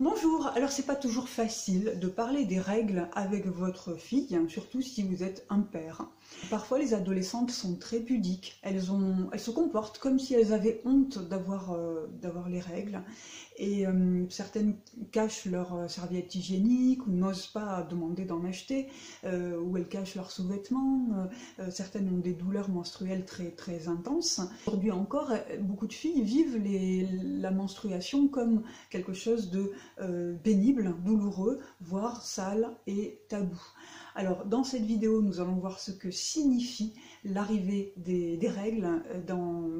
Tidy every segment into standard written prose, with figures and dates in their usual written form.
Bonjour, alors c'est pas toujours facile de parler des règles avec votre fille, surtout si vous êtes un père. Parfois les adolescentes sont très pudiques, elles se comportent comme si elles avaient honte d'avoir les règles, et certaines cachent leurs serviettes hygiéniques ou n'osent pas demander d'en acheter, ou elles cachent leurs sous-vêtements, certaines ont des douleurs menstruelles très, très intenses. Aujourd'hui encore, beaucoup de filles vivent la menstruation comme quelque chose de pénible, douloureux, voire sale et tabou. Alors dans cette vidéo, nous allons voir ce que signifie l'arrivée des règles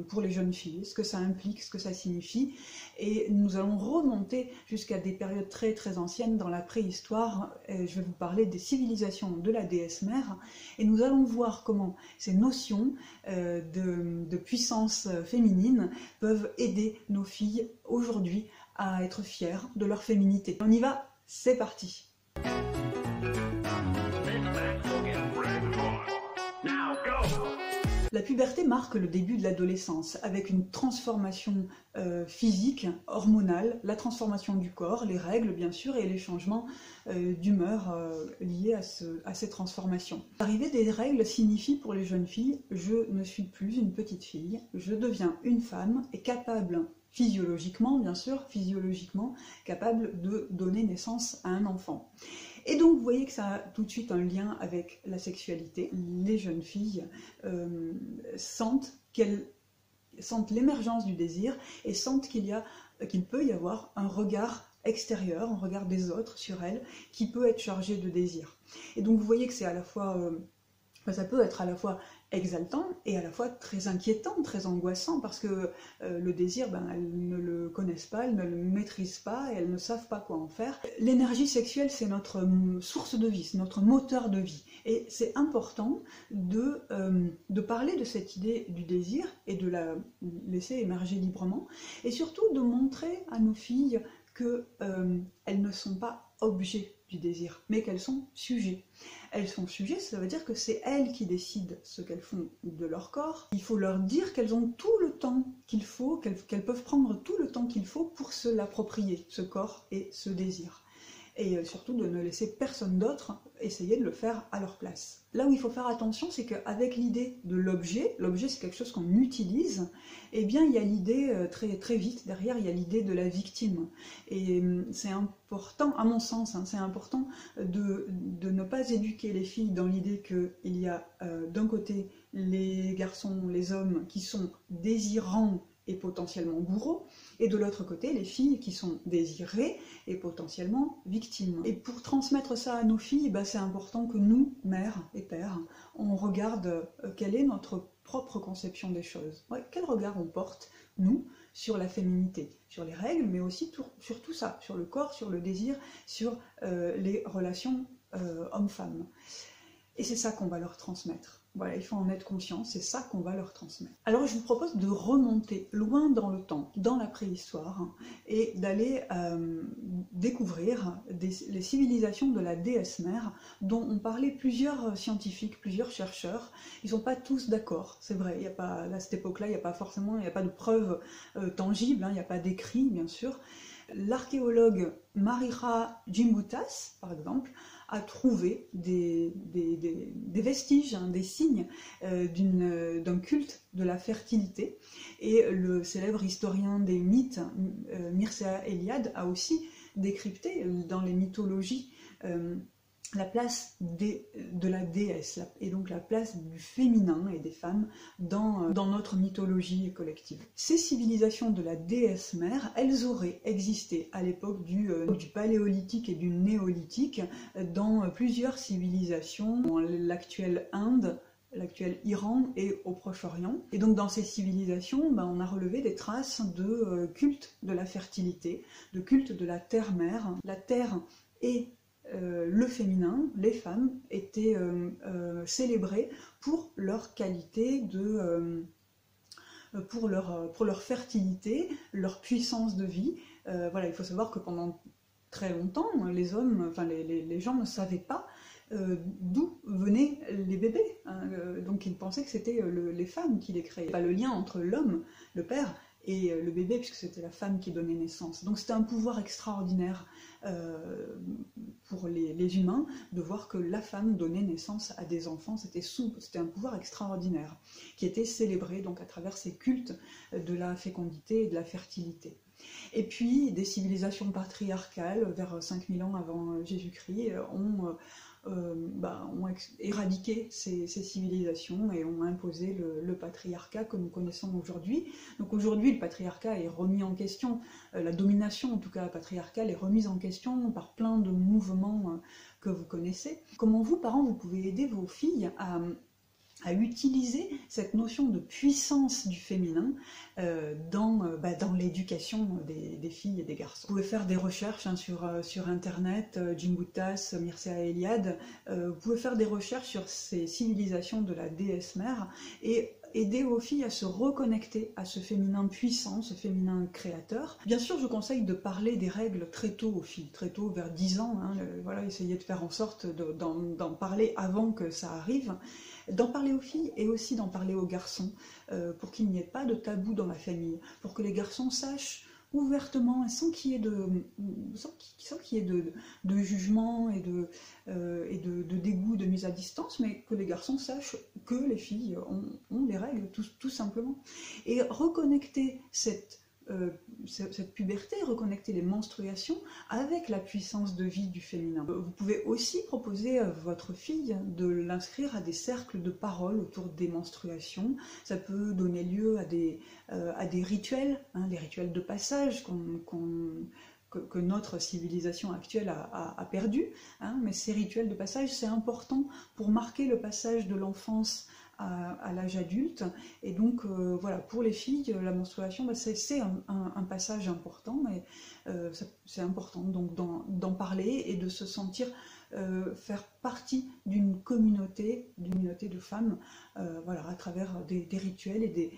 pour les jeunes filles, ce que ça implique, ce que ça signifie, et nous allons remonter jusqu'à des périodes très très anciennes dans la préhistoire. Je vais vous parler des civilisations de la déesse mère, et nous allons voir comment ces notions de puissance féminine peuvent aider nos filles aujourd'hui à être fières de leur féminité. On y va, c'est parti! La puberté marque le début de l'adolescence, avec une transformation physique, hormonale, la transformation du corps, les règles bien sûr, et les changements d'humeur liés à ces transformations. L'arrivée des règles signifie pour les jeunes filles « je ne suis plus une petite fille, je deviens une femme et capable ». Physiologiquement, bien sûr, physiologiquement, capable de donner naissance à un enfant. Et donc, vous voyez que ça a tout de suite un lien avec la sexualité. Les jeunes filles sentent l'émergence du désir et sentent qu'il peut y avoir un regard extérieur, un regard des autres sur elles, qui peut être chargé de désir. Et donc, vous voyez que c'est à la fois... ça peut être à la fois exaltant et à la fois très inquiétant, très angoissant, parce que le désir, elles ne le connaissent pas, elles ne le maîtrisent pas, et elles ne savent pas quoi en faire. L'énergie sexuelle, c'est notre source de vie, c'est notre moteur de vie. Et c'est important de parler de cette idée du désir et de la laisser émerger librement, et surtout de montrer à nos filles qu'elles ne sont pas objets du désir, mais qu'elles sont sujets. Elles sont sujets, ça veut dire que c'est elles qui décident ce qu'elles font de leur corps. Il faut leur dire qu'elles ont tout le temps qu'il faut, qu'elles peuvent prendre tout le temps qu'il faut pour se l'approprier, ce corps et ce désir. Et surtout de ne laisser personne d'autre essayer de le faire à leur place. Là où il faut faire attention, c'est qu'avec l'idée de l'objet c'est quelque chose qu'on utilise, et bien il y a l'idée très, très vite, derrière il y a l'idée de la victime. Et c'est important, à mon sens, c'est important de ne pas éduquer les filles dans l'idée qu'il y a d'un côté les garçons, les hommes qui sont désirants et potentiellement bourreaux, et de l'autre côté les filles qui sont désirées et potentiellement victimes. Et pour transmettre ça à nos filles, c'est important que nous, mères et pères, on regarde quelle est notre propre conception des choses. Quel regard on porte, nous, sur la féminité, sur les règles, mais aussi sur tout ça, sur le corps, sur le désir, sur les relations hommes-femmes. Et c'est ça qu'on va leur transmettre. Voilà, il faut en être conscient, c'est ça qu'on va leur transmettre. Alors je vous propose de remonter loin dans le temps, dans la préhistoire, et d'aller découvrir les civilisations de la déesse mère, dont ont parlé plusieurs scientifiques, plusieurs chercheurs. Ils ne sont pas tous d'accord, c'est vrai, il y a pas, à cette époque-là, il n'y a pas de preuves tangibles, il n'y a pas d'écrit, bien sûr. L'archéologue Marira Gimbutas, par exemple, a trouvé des vestiges, des signes d'un culte de la fertilité. Et le célèbre historien des mythes, Mircea Eliade, a aussi décrypté dans les mythologies la place de la déesse, et donc la place du féminin et des femmes dans notre mythologie collective. Ces civilisations de la déesse mère, elles auraient existé à l'époque du paléolithique et du néolithique dans plusieurs civilisations, dans l'actuelle Inde, l'actuel Iran et au Proche-Orient. Et donc dans ces civilisations, on a relevé des traces de culte de la fertilité, de culte de la terre-mère. La terre et le féminin, les femmes, étaient célébrées pour leur qualité pour leur fertilité, leur puissance de vie. Voilà, il faut savoir que pendant très longtemps, les hommes, les gens ne savaient pas d'où venaient les bébés. Donc ils pensaient que c'était les femmes qui les créaient. Pas le lien entre l'homme, le père, et le bébé, puisque c'était la femme qui donnait naissance. Donc c'était un pouvoir extraordinaire pour les humains de voir que la femme donnait naissance à des enfants. C'était un pouvoir extraordinaire qui était célébré donc à travers ces cultes de la fécondité et de la fertilité. Et puis des civilisations patriarcales vers 5000 ans avant Jésus-Christ ont éradiqué ces civilisations et ont imposé le patriarcat que nous connaissons aujourd'hui. Donc aujourd'hui, le patriarcat est remis en question, la domination en tout cas patriarcale est remise en question par plein de mouvements que vous connaissez. Comment vous, parents, vous pouvez aider vos filles à utiliser cette notion de puissance du féminin dans l'éducation des filles et des garçons. Vous pouvez faire des recherches sur internet, Ginguttas, Mircea Eliade, vous pouvez faire des recherches sur ces civilisations de la déesse mère et aider vos filles à se reconnecter à ce féminin puissant, ce féminin créateur. Bien sûr, je conseille de parler des règles très tôt aux filles, très tôt, vers 10 ans, voilà, essayez de faire en sorte d'en parler avant que ça arrive. D'en parler aux filles et aussi d'en parler aux garçons, pour qu'il n'y ait pas de tabou dans la famille, pour que les garçons sachent ouvertement, sans qu'il y ait de jugement et de dégoût, de mise à distance, mais que les garçons sachent que les filles ont les règles, tout simplement. Et reconnecter cette puberté, reconnecter les menstruations avec la puissance de vie du féminin. Vous pouvez aussi proposer à votre fille de l'inscrire à des cercles de parole autour des menstruations. Ça peut donner lieu à des rituels, les rituels de passage que notre civilisation actuelle a perdu, mais ces rituels de passage, c'est important pour marquer le passage de l'enfance à l'âge adulte, et donc voilà, pour les filles, la menstruation, c'est un passage important, et c'est important donc d'en parler et de se sentir faire partie d'une communauté de femmes, voilà, à travers des rituels et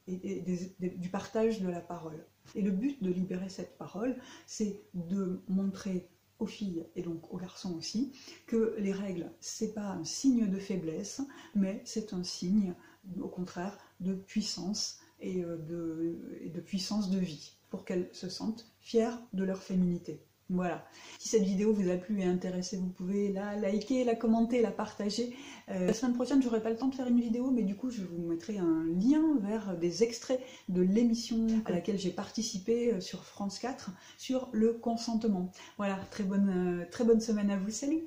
du partage de la parole. Et le but de libérer cette parole, c'est de montrer aux filles et donc aux garçons aussi que les règles, c'est pas un signe de faiblesse, mais c'est un signe, au contraire, de puissance et de puissance de vie, pour qu'elles se sentent fières de leur féminité. Voilà. Si cette vidéo vous a plu et intéressé, vous pouvez la liker, la commenter, la partager. La semaine prochaine, j'aurai pas le temps de faire une vidéo, mais du coup, je vous mettrai un lien vers des extraits de l'émission à laquelle j'ai participé sur France 4 sur le consentement. Voilà, très bonne semaine à vous. Salut!